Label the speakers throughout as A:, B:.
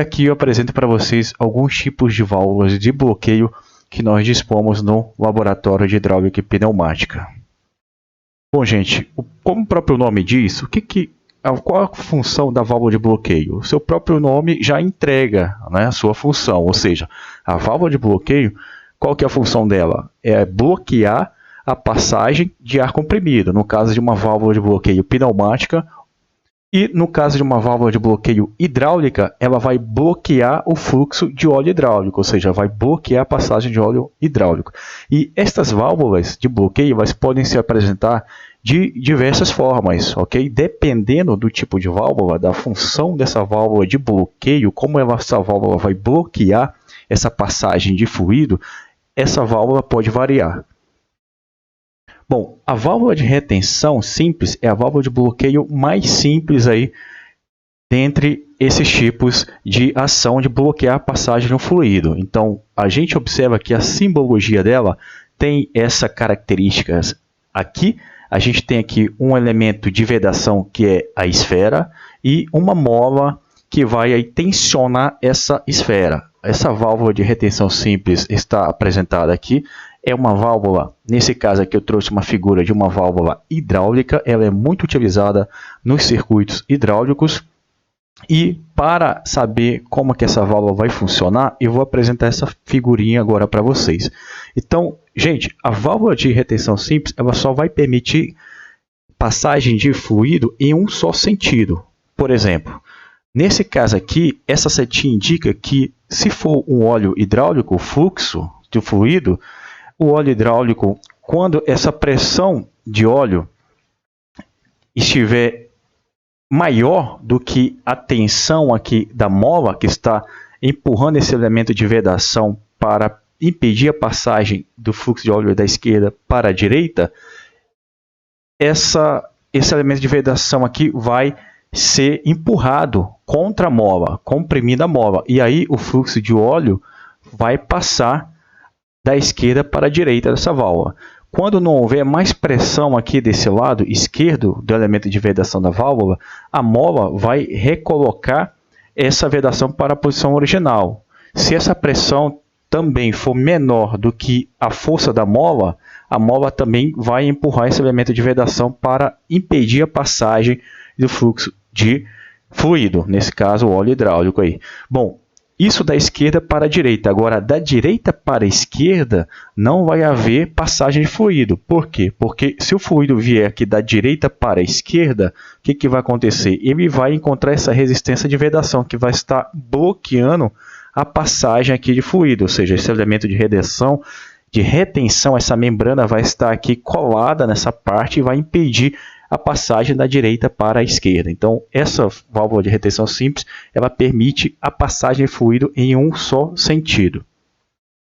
A: Aqui eu apresento para vocês alguns tipos de válvulas de bloqueio que nós dispomos no laboratório de hidráulica e pneumática. Bom, gente, como o próprio nome diz, qual a função da válvula de bloqueio? O seu próprio nome já entrega, né, a sua função, ou seja, a válvula de bloqueio, qual que é a função dela? É bloquear a passagem de ar comprimido, no caso de uma válvula de bloqueio pneumática. E no caso de uma válvula de bloqueio hidráulica, ela vai bloquear o fluxo de óleo hidráulico, ou seja, vai bloquear a passagem de óleo hidráulico. E estas válvulas de bloqueio elas podem se apresentar de diversas formas, ok? Dependendo do tipo de válvula, da função dessa válvula de bloqueio, como essa válvula vai bloquear essa passagem de fluido, essa válvula pode variar. Bom, a válvula de retenção simples é a válvula de bloqueio mais simples aí dentre esses tipos de ação de bloquear a passagem de um fluido. Então, a gente observa que a simbologia dela tem essa característica aqui. A gente tem aqui um elemento de vedação que é a esfera e uma mola que vai aí tensionar essa esfera. Essa válvula de retenção simples está apresentada aqui. É uma válvula, nesse caso aqui eu trouxe uma figura de uma válvula hidráulica, ela é muito utilizada nos circuitos hidráulicos. E para saber como que essa válvula vai funcionar, eu vou apresentar essa figurinha agora para vocês. Então, gente, a válvula de retenção simples, ela só vai permitir passagem de fluido em um só sentido. Por exemplo, nesse caso aqui, essa setinha indica que se for um óleo hidráulico, o fluxo do fluido, o óleo hidráulico, quando essa pressão de óleo estiver maior do que a tensão aqui da mola, que está empurrando esse elemento de vedação para impedir a passagem do fluxo de óleo da esquerda para a direita, esse elemento de vedação aqui vai ser empurrado contra a mola, comprimindo a mola. E aí o fluxo de óleo vai passar da esquerda para a direita dessa válvula. Quando não houver mais pressão aqui desse lado esquerdo do elemento de vedação da válvula, a mola vai recolocar essa vedação para a posição original. Se essa pressão também for menor do que a força da mola, a mola também vai empurrar esse elemento de vedação para impedir a passagem do fluxo de fluido, nesse caso o óleo hidráulico aí. Bom, isso da esquerda para a direita. Agora, da direita para a esquerda, não vai haver passagem de fluido. Por quê? Porque se o fluido vier aqui da direita para a esquerda, o que vai acontecer? Ele vai encontrar essa resistência de vedação, que vai estar bloqueando a passagem aqui de fluido. Ou seja, esse elemento de retenção, essa membrana vai estar aqui colada nessa parte e vai impedir a passagem da direita para a esquerda. Então, essa válvula de retenção simples, ela permite a passagem de fluido em um só sentido.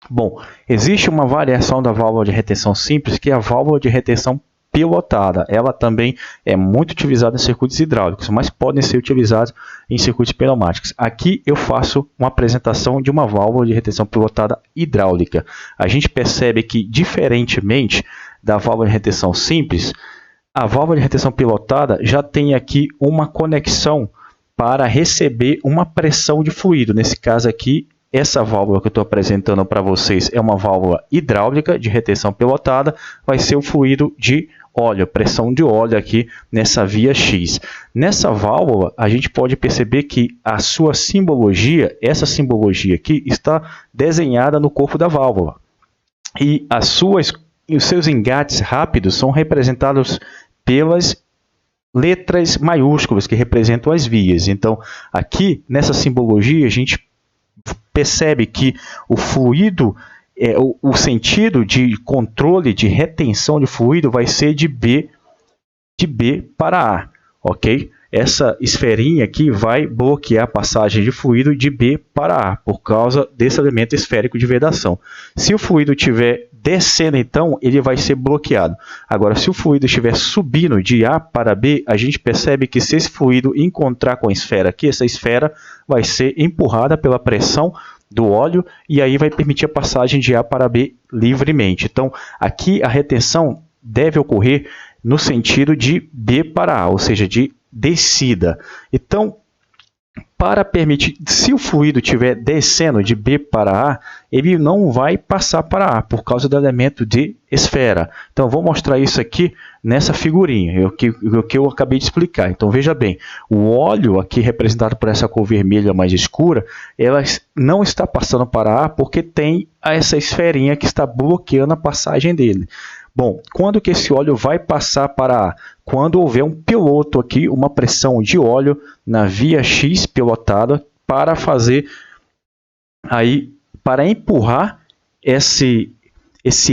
A: Bom, existe uma variação da válvula de retenção simples, que é a válvula de retenção pilotada. Ela também é muito utilizada em circuitos hidráulicos, mas podem ser utilizados em circuitos pneumáticos. Aqui eu faço uma apresentação de uma válvula de retenção pilotada hidráulica. A gente percebe que, diferentemente da válvula de retenção simples, a válvula de retenção pilotada já tem aqui uma conexão para receber uma pressão de fluido. Nesse caso aqui, essa válvula que eu estou apresentando para vocês é uma válvula hidráulica de retenção pilotada, vai ser o fluido de óleo, pressão de óleo aqui nessa via X. Nessa válvula, a gente pode perceber que a sua simbologia, essa simbologia aqui, está desenhada no corpo da válvula. E os seus engates rápidos são representados pelas letras maiúsculas que representam as vias. Então, aqui nessa simbologia, a gente percebe que o fluido, o sentido de controle de retenção de fluido vai ser de B para A, ok? Essa esferinha aqui vai bloquear a passagem de fluido de B para A, por causa desse elemento esférico de vedação. Se o fluido estiver descendo, então, ele vai ser bloqueado. Agora, se o fluido estiver subindo de A para B, a gente percebe que se esse fluido encontrar com a esfera aqui, essa esfera vai ser empurrada pela pressão do óleo e aí vai permitir a passagem de A para B livremente. Então, aqui a retenção deve ocorrer no sentido de B para A, ou seja, de descida. Então, para permitir, se o fluido estiver descendo de B para A, ele não vai passar para A, por causa do elemento de esfera. Então, eu vou mostrar isso aqui nessa figurinha, o que eu acabei de explicar. Então, veja bem, o óleo aqui representado por essa cor vermelha mais escura, ela não está passando para A, porque tem essa esferinha que está bloqueando a passagem dele. Bom, quando que esse óleo vai passar para A? Quando houver um piloto aqui, uma pressão de óleo na via X pilotada para fazer aí, para empurrar esse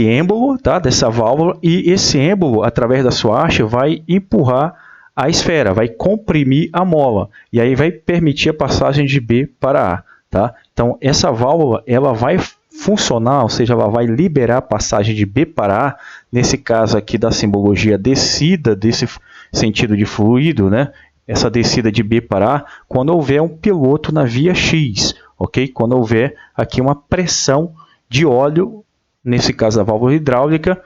A: êmbolo, tá, dessa válvula, e esse êmbolo, através da sua haste, vai empurrar a esfera, vai comprimir a mola, e aí vai permitir a passagem de B para A. Tá? Então, essa válvula ela vai funcionar, ou seja, ela vai liberar a passagem de B para A, nesse caso aqui da simbologia descida desse sentido de fluido, né? Essa descida de B para A, quando houver um piloto na via X, ok? Quando houver aqui uma pressão de óleo, nesse caso da válvula hidráulica,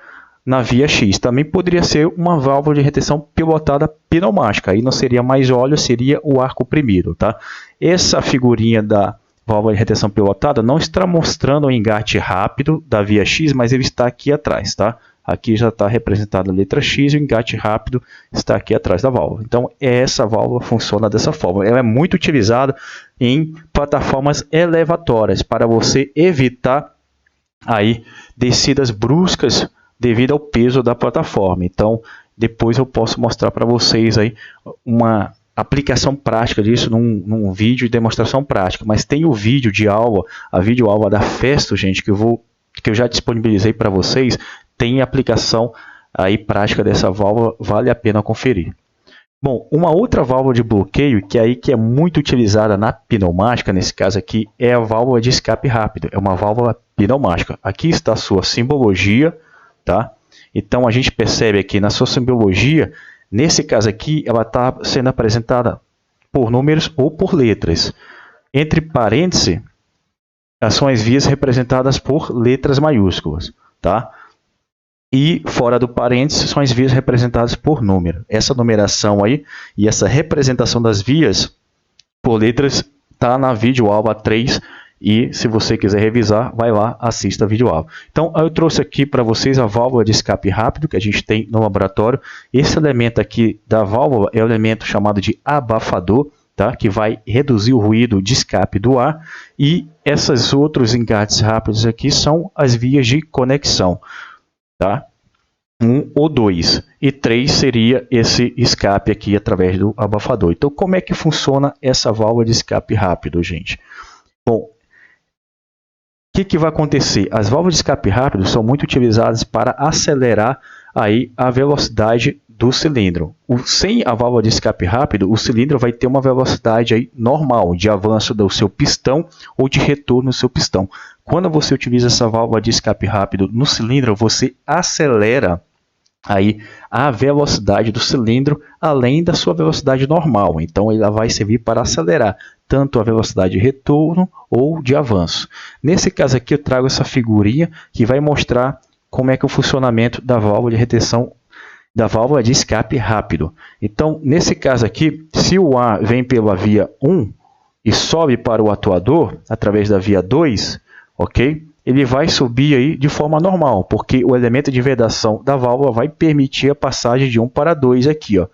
A: na via X. Também poderia ser uma válvula de retenção pilotada pneumática, aí não seria mais óleo, seria o ar comprimido, tá? Essa figurinha da válvula de retenção pilotada não está mostrando o engate rápido da via X, mas ele está aqui atrás, tá? Aqui já está representada a letra X e o engate rápido está aqui atrás da válvula. Então, essa válvula funciona dessa forma. Ela é muito utilizada em plataformas elevatórias para você evitar aí descidas bruscas devido ao peso da plataforma. Então, depois eu posso mostrar para vocês aí uma aplicação prática disso num vídeo de demonstração prática, mas tem o vídeo de aula, a videoaula da Festo, gente, que eu já disponibilizei para vocês, tem aplicação aí prática dessa válvula, vale a pena conferir. Bom, uma outra válvula de bloqueio que é muito utilizada na pneumática, nesse caso aqui, é a válvula de escape rápido, é uma válvula pneumática. Aqui está a sua simbologia, tá? Então a gente percebe aqui na sua simbologia, nesse caso aqui, ela está sendo apresentada por números ou por letras. Entre parênteses, são as vias representadas por letras maiúsculas, tá? E fora do parênteses, são as vias representadas por número. Essa numeração aí e essa representação das vias por letras está na videoaula 3. E se você quiser revisar, vai lá, assista a videoaula. Então, eu trouxe aqui para vocês a válvula de escape rápido que a gente tem no laboratório. Esse elemento aqui da válvula é o elemento chamado de abafador, tá? Que vai reduzir o ruído de escape do ar. E esses outros engates rápidos aqui são as vias de conexão, tá? 1 ou 2. E 3 seria esse escape aqui através do abafador. Então, como é que funciona essa válvula de escape rápido, gente? Bom, o que vai acontecer? As válvulas de escape rápido são muito utilizadas para acelerar aí a velocidade do cilindro. Sem a válvula de escape rápido, o cilindro vai ter uma velocidade aí normal de avanço do seu pistão ou de retorno do seu pistão. Quando você utiliza essa válvula de escape rápido no cilindro, você acelera aí a velocidade do cilindro além da sua velocidade normal. Então, ela vai servir para acelerar tanto a velocidade de retorno ou de avanço. Nesse caso aqui, eu trago essa figurinha que vai mostrar como é que é o funcionamento da válvula de retenção, da válvula de escape rápido. Então, nesse caso aqui, se o ar vem pela via 1 e sobe para o atuador através da via 2, ok? Ele vai subir aí de forma normal, porque o elemento de vedação da válvula vai permitir a passagem de 1 para 2 aqui, ó,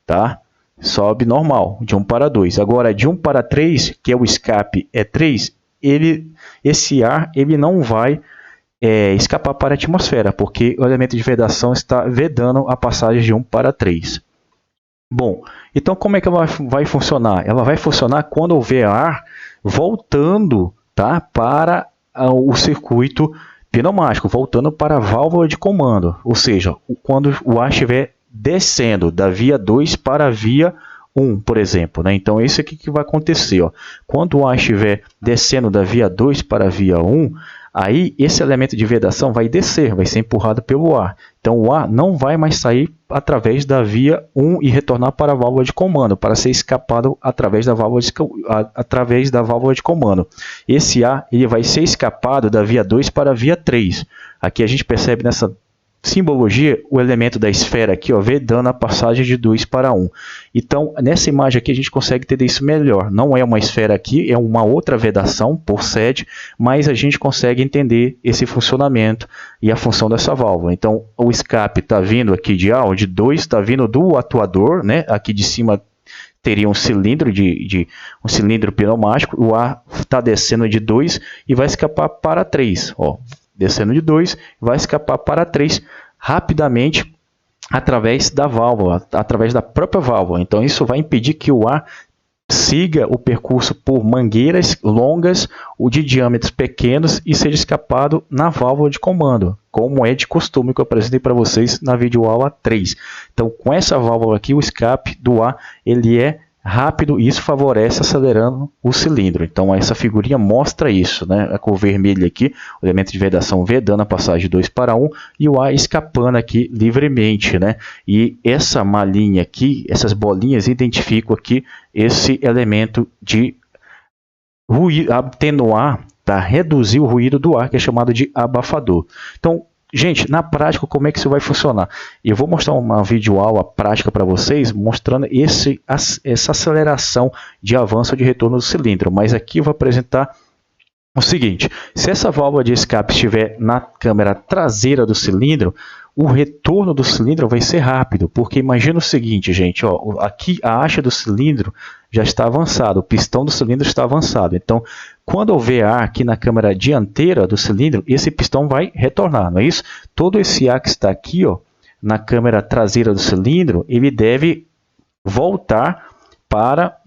A: tá? Sobe normal, de 1 para 2. Agora, de 1 para 3, que é o escape é 3, esse ar ele não vai escapar para a atmosfera, porque o elemento de vedação está vedando a passagem de 1 para 3. Bom, então como é que ela vai funcionar? Ela vai funcionar quando houver ar voltando, tá, para o circuito pneumático, voltando para a válvula de comando. Ou seja, quando o ar estiver descendo da via 2 para a via 1, por exemplo, né? Então, isso aqui que vai acontecer, ó. Quando o ar estiver descendo da via 2 para a via 1, aí esse elemento de vedação vai descer, vai ser empurrado pelo ar. Então, o ar não vai mais sair através da via 1 e retornar para a válvula de comando, para ser escapado através da válvula de comando. Esse ar ele vai ser escapado da via 2 para a via 3. Aqui a gente percebe nessa simbologia, o elemento da esfera aqui, ó, vedando a passagem de 2 para 1. Então, nessa imagem aqui a gente consegue entender isso melhor. Não é uma esfera aqui, é uma outra vedação por sede, mas a gente consegue entender esse funcionamento e a função dessa válvula. Então, o escape está vindo aqui de A, de 2, está vindo do atuador, né? Aqui de cima teria um cilindro um cilindro pneumático, o ar está descendo de 2 e vai escapar para 3, ó. Descendo de 2, vai escapar para 3 rapidamente através da válvula, através da própria válvula. Então isso vai impedir que o ar siga o percurso por mangueiras longas ou de diâmetros pequenos e seja escapado na válvula de comando, como é de costume que eu apresentei para vocês na videoaula 3. Então com essa válvula aqui, o escape do ar ele é rápido e isso favorece acelerando o cilindro. Então essa figurinha mostra isso, né? A cor vermelha aqui, o elemento de vedação vedando a passagem de 2 para 1 e o ar escapando aqui livremente, né? E essa malinha aqui, essas bolinhas identificam aqui esse elemento de ruído, atenuar, tá? Reduzir o ruído do ar, que é chamado de abafador. Então, gente, na prática, como é que isso vai funcionar? Eu vou mostrar uma videoaula prática para vocês, mostrando essa aceleração de avanço ou de retorno do cilindro. Mas aqui eu vou apresentar o seguinte: se essa válvula de escape estiver na câmara traseira do cilindro, o retorno do cilindro vai ser rápido, porque imagina o seguinte, gente, ó, aqui a haste do cilindro já está avançada, o pistão do cilindro está avançado. Então, quando houver ar aqui na câmara dianteira do cilindro, esse pistão vai retornar, não é isso? Todo esse ar que está aqui, ó, na câmara traseira do cilindro, ele deve voltar para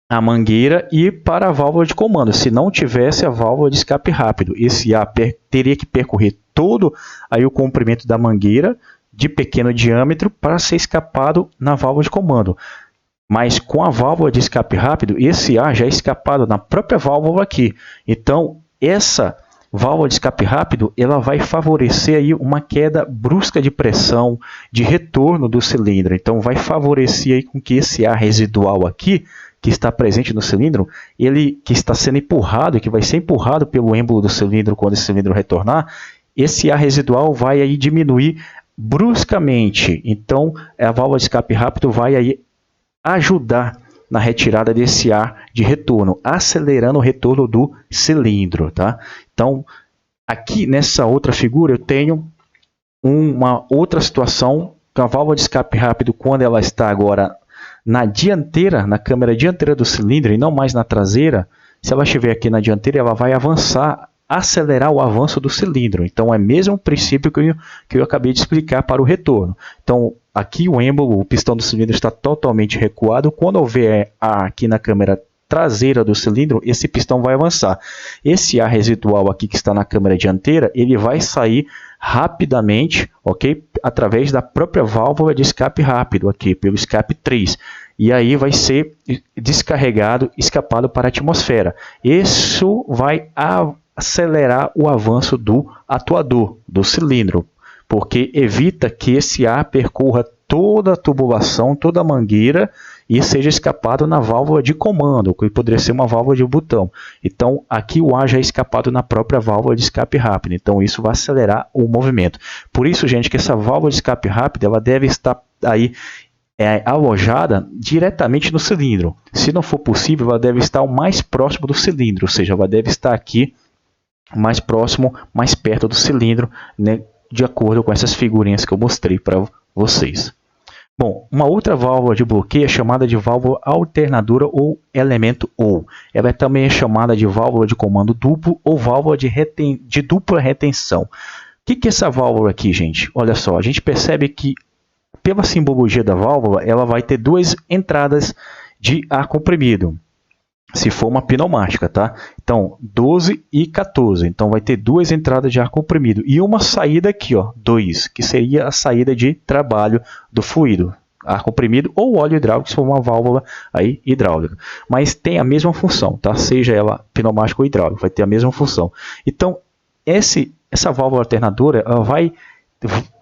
A: a mangueira e para a válvula de comando. Se não tivesse a válvula de escape rápido, esse ar teria que percorrer todo aí o comprimento da mangueira de pequeno diâmetro para ser escapado na válvula de comando. Mas com a válvula de escape rápido, esse ar já é escapado na própria válvula aqui. Então, essa válvula de escape rápido, ela vai favorecer aí uma queda brusca de pressão, de retorno do cilindro. Então, vai favorecer aí com que esse ar residual aqui, que está presente no cilindro, ele que está sendo empurrado, que vai ser empurrado pelo êmbolo do cilindro quando esse cilindro retornar, esse ar residual vai aí diminuir bruscamente. Então, a válvula de escape rápido vai aí ajudar na retirada desse ar de retorno, acelerando o retorno do cilindro, tá? Então, aqui nessa outra figura eu tenho uma outra situação, com a válvula de escape rápido, quando ela está agora na dianteira, na câmara dianteira do cilindro e não mais na traseira. Se ela estiver aqui na dianteira, ela vai avançar, acelerar o avanço do cilindro. Então é o mesmo princípio que eu acabei de explicar para o retorno. Então aqui o êmbolo, o pistão do cilindro está totalmente recuado. Quando houver ar aqui na câmara traseira do cilindro, esse pistão vai avançar. Esse ar residual aqui que está na câmara dianteira, ele vai sair rapidamente, ok? Através da própria válvula de escape rápido aqui, pelo escape 3. E aí vai ser descarregado, escapado para a atmosfera. Isso vai acelerar o avanço do atuador, do cilindro, porque evita que esse ar percorra toda a tubulação, toda a mangueira e seja escapado na válvula de comando, que poderia ser uma válvula de botão. Então, aqui o ar já é escapado na própria válvula de escape rápido. Então, isso vai acelerar o movimento. Por isso, gente, que essa válvula de escape rápido ela deve estar aí alojada diretamente no cilindro. Se não for possível, ela deve estar o mais próximo do cilindro, ou seja, ela deve estar aqui mais próximo, mais perto do cilindro, né, de acordo com essas figurinhas que eu mostrei para vocês. Bom, uma outra válvula de bloqueio é chamada de válvula alternadora ou elemento OU. Ela também é chamada de válvula de comando duplo ou válvula de dupla retenção. O que é essa válvula aqui, gente? Olha só, a gente percebe que pela simbologia da válvula, ela vai ter duas entradas de ar comprimido, se for uma pneumática, tá? Então, 12 e 14. Então, vai ter duas entradas de ar comprimido. E uma saída aqui, ó, 2, que seria a saída de trabalho do fluido. Ar comprimido ou óleo hidráulico, se for uma válvula aí, hidráulica. Mas tem a mesma função, tá? Seja ela pneumática ou hidráulica, vai ter a mesma função. Então, essa válvula alternadora ela vai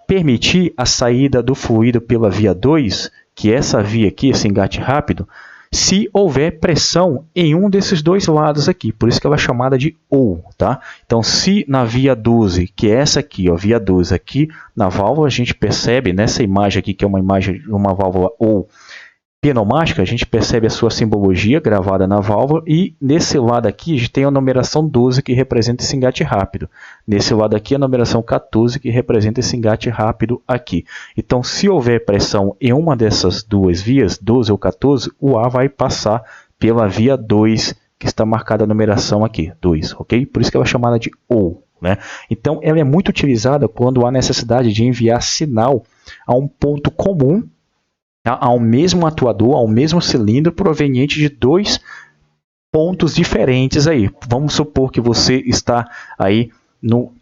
A: permitir a saída do fluido pela via 2, que é essa via aqui, esse engate rápido, se houver pressão em um desses dois lados aqui. Por isso que ela é chamada de OU, tá? Então, se na via 12, que é essa aqui, ó, via 12 aqui na válvula, a gente percebe nessa imagem aqui, que é uma imagem de uma válvula OU pneumática, a gente percebe a sua simbologia gravada na válvula e nesse lado aqui a gente tem a numeração 12 que representa esse engate rápido. Nesse lado aqui a numeração 14 que representa esse engate rápido aqui. Então, se houver pressão em uma dessas duas vias, 12 ou 14, o ar vai passar pela via 2, que está marcada a numeração aqui, 2, ok? Por isso que ela é chamada de OU, né? Então, ela é muito utilizada quando há necessidade de enviar sinal a um ponto comum, ao mesmo atuador, ao mesmo cilindro, proveniente de dois pontos diferentes aí. Vamos supor que você está aí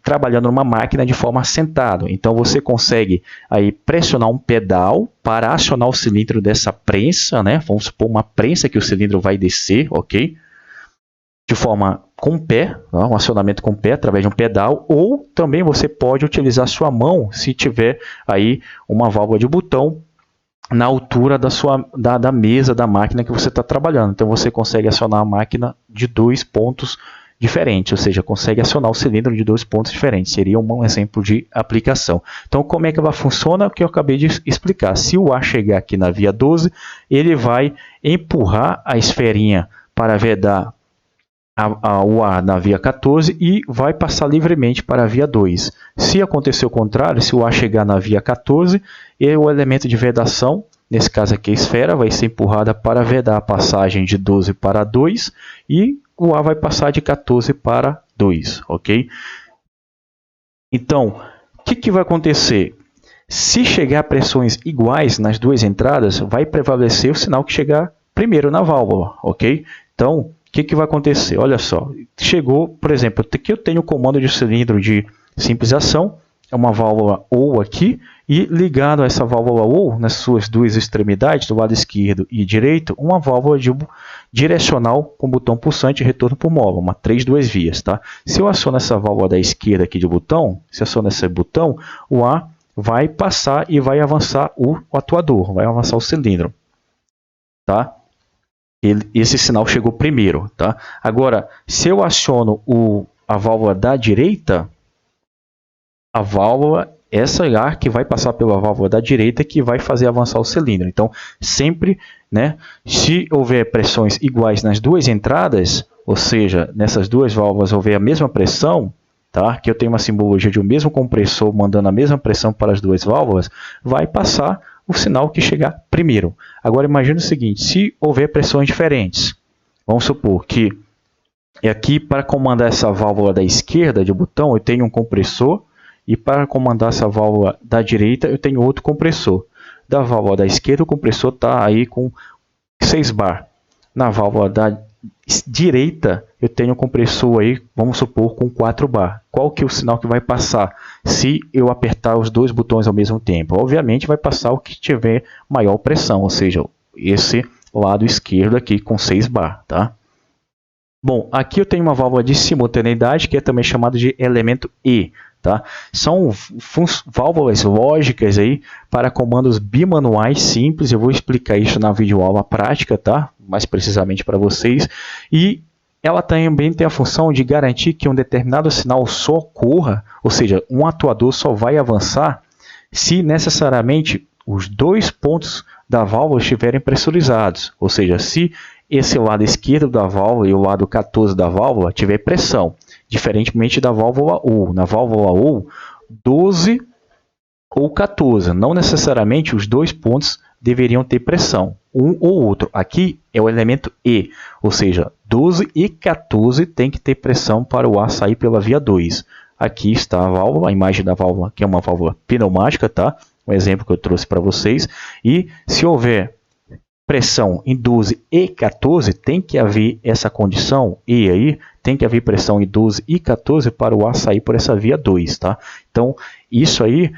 A: trabalhando numa máquina de forma sentado. Então você consegue aí pressionar um pedal para acionar o cilindro dessa prensa, né? Vamos supor uma prensa que o cilindro vai descer, ok? De forma com o pé, um acionamento com o pé através de um pedal, ou também você pode utilizar sua mão se tiver aí uma válvula de botão na altura da mesa da máquina que você está trabalhando. Então você consegue acionar a máquina de dois pontos diferentes, ou seja, consegue acionar o cilindro de dois pontos diferentes. Seria um exemplo de aplicação. Então, como é que ela funciona? O que eu acabei de explicar. Se o ar chegar aqui na via 12, ele vai empurrar a esferinha para vedar o ar na via 14 e vai passar livremente para a via 2. Se acontecer o contrário, se o ar chegar na via 14, o elemento de vedação, nesse caso aqui a esfera, vai ser empurrada para vedar a passagem de 12 para 2 e o ar vai passar de 14 para 2, ok? Então, o que vai acontecer? Se chegar a pressões iguais nas duas entradas, vai prevalecer o sinal que chegar primeiro na válvula, ok? Então, o que vai acontecer? Olha só, chegou, por exemplo, aqui eu tenho o comando de cilindro de simples ação, é uma válvula OU aqui, e ligado a essa válvula OU, nas suas duas extremidades, do lado esquerdo e direito, uma válvula direcional com botão pulsante e retorno por móvel, uma 3 vias, tá? Se eu aciono essa válvula da esquerda aqui de botão, se eu aciono esse botão, o ar vai passar e vai avançar o atuador, vai avançar o cilindro, tá? Esse sinal chegou primeiro, tá? Agora, se eu aciono a válvula da direita, a válvula, essa ar que vai passar pela válvula da direita que vai fazer avançar o cilindro. Então, sempre, né, se houver pressões iguais nas duas entradas, ou seja, nessas duas válvulas houver a mesma pressão, tá? Que eu tenho uma simbologia de um mesmo compressor mandando a mesma pressão para as duas válvulas, vai passar o sinal que chegar primeiro. Agora imagine o seguinte, se houver pressões diferentes, vamos supor que aqui para comandar essa válvula da esquerda de botão eu tenho um compressor e para comandar essa válvula da direita eu tenho outro compressor. Da válvula da esquerda o compressor está aí com 6 bar. Na válvula da direita eu tenho um compressor aí, vamos supor, com 4 bar. Qual que é o sinal que vai passar se eu apertar os dois botões ao mesmo tempo? Obviamente vai passar o que tiver maior pressão, ou seja, esse lado esquerdo aqui com 6 bar, tá? Bom, aqui eu tenho uma válvula de simultaneidade que é também chamada de elemento E, tá? São válvulas lógicas aí para comandos bimanuais simples. Eu vou explicar isso na videoaula prática, tá? Mais precisamente para vocês. E ela também tem a função de garantir que um determinado sinal só ocorra, ou seja, um atuador só vai avançar se necessariamente os dois pontos da válvula estiverem pressurizados. Ou seja, se esse lado esquerdo da válvula e o lado 14 da válvula tiver pressão, diferentemente da válvula OU. Na válvula OU, 12 ou 14, não necessariamente os dois pontos deveriam ter pressão, um ou outro. Aqui é o elemento E, ou seja, 12 e 14 tem que ter pressão para o ar sair pela via 2. Aqui está a válvula, a imagem da válvula, que é uma válvula pneumática, tá? Um exemplo que eu trouxe para vocês. E se houver pressão em 12 e 14, tem que haver essa condição, e aí tem que haver pressão em 12 e 14 para o ar sair por essa via 2, tá? Então, isso aí,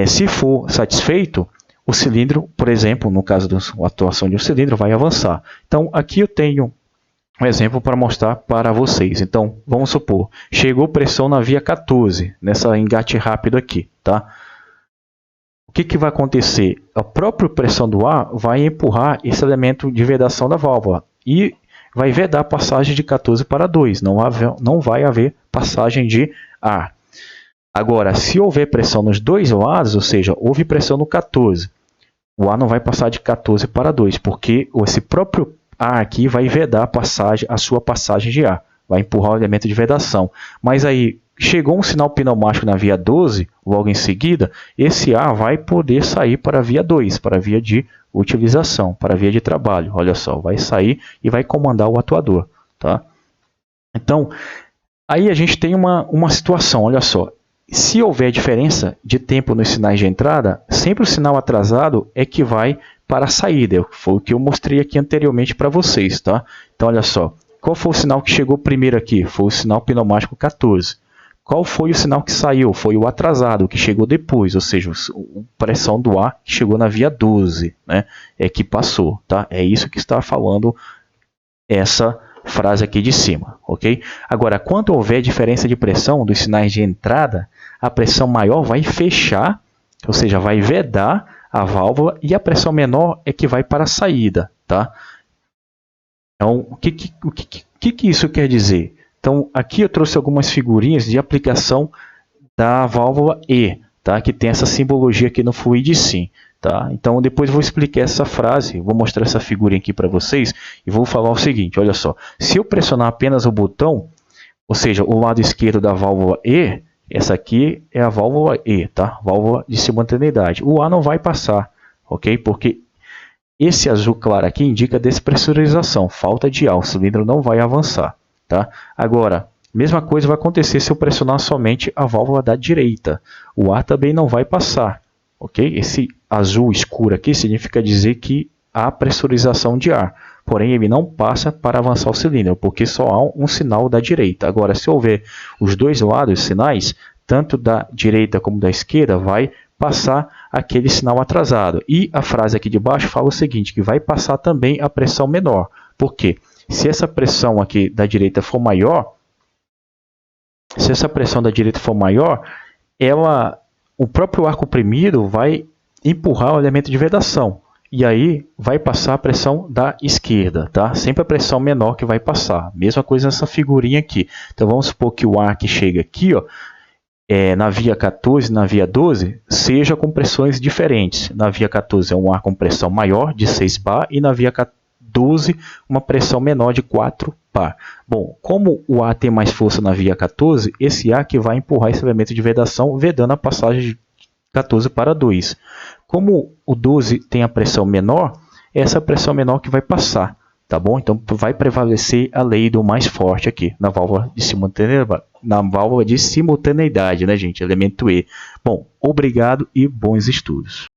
A: se for satisfeito, o cilindro, por exemplo, no caso da atuação de um cilindro, vai avançar. Então, aqui eu tenho um exemplo para mostrar para vocês. Então, vamos supor, chegou pressão na via 14, nessa engate rápido aqui, tá? O que vai acontecer? A própria pressão do ar vai empurrar esse elemento de vedação da válvula e vai vedar a passagem de 14 para 2. Não vai haver passagem de ar. Agora, se houver pressão nos dois lados, ou seja, houve pressão no 14, o ar não vai passar de 14 para 2, porque esse próprio ar aqui vai vedar a sua passagem de ar, vai empurrar o elemento de vedação. Mas aí, chegou um sinal pneumático na via 12, logo em seguida, esse ar vai poder sair para a via 2, para a via de utilização, para a via de trabalho. Olha só, vai sair e vai comandar o atuador. Tá? Então, aí a gente tem uma situação, olha só. Se houver diferença de tempo nos sinais de entrada, sempre o sinal atrasado é que vai para a saída. Foi o que eu mostrei aqui anteriormente para vocês. Tá? Então, olha só. Qual foi o sinal que chegou primeiro aqui? Foi o sinal pneumático 14. Qual foi o sinal que saiu? Foi o atrasado, que chegou depois, ou seja, a pressão do ar que chegou na via 12, né? É que passou. Tá? É isso que está falando essa frase aqui de cima, ok? Agora, quando houver diferença de pressão dos sinais de entrada, a pressão maior vai fechar, ou seja, vai vedar a válvula, e a pressão menor é que vai para a saída, tá? Então, o que isso quer dizer? Então, aqui eu trouxe algumas figurinhas de aplicação da válvula E, tá? Que tem essa simbologia aqui no Fluidsim. Tá? Então, depois vou explicar essa frase, vou mostrar essa figurinha aqui para vocês e vou falar o seguinte, olha só. Se eu pressionar apenas o botão, ou seja, o lado esquerdo da válvula E, essa aqui é a válvula E, tá? Válvula de simultaneidade. O ar não vai passar, ok? Porque esse azul claro aqui indica despressurização, falta de ar, o cilindro não vai avançar. Tá? Agora, mesma coisa vai acontecer se eu pressionar somente a válvula da direita. O ar também não vai passar. Okay? Esse azul escuro aqui significa dizer que há pressurização de ar. Porém, ele não passa para avançar o cilindro, porque só há um sinal da direita. Agora, se houver os dois lados sinais, tanto da direita como da esquerda, vai passar aquele sinal atrasado. E a frase aqui de baixo fala o seguinte, que vai passar também a pressão menor. Por quê? Se essa pressão aqui da direita for maior, o próprio ar comprimido vai empurrar o elemento de vedação. E aí vai passar a pressão da esquerda. Tá? Sempre a pressão menor que vai passar. Mesma coisa nessa figurinha aqui. Então vamos supor que o ar que chega aqui, ó, na via 14 e na via 12, seja com pressões diferentes. Na via 14 é um ar com pressão maior, de 6 bar, e na via 12, uma pressão menor de 4 bar. Bom, como o ar tem mais força na via 14, esse ar que vai empurrar esse elemento de vedação, vedando a passagem de 14 para 2. Como o 12 tem a pressão menor, é essa pressão menor que vai passar. Tá bom? Então vai prevalecer a lei do mais forte aqui, na válvula de simultaneidade, né, gente? Elemento E. Bom, obrigado e bons estudos.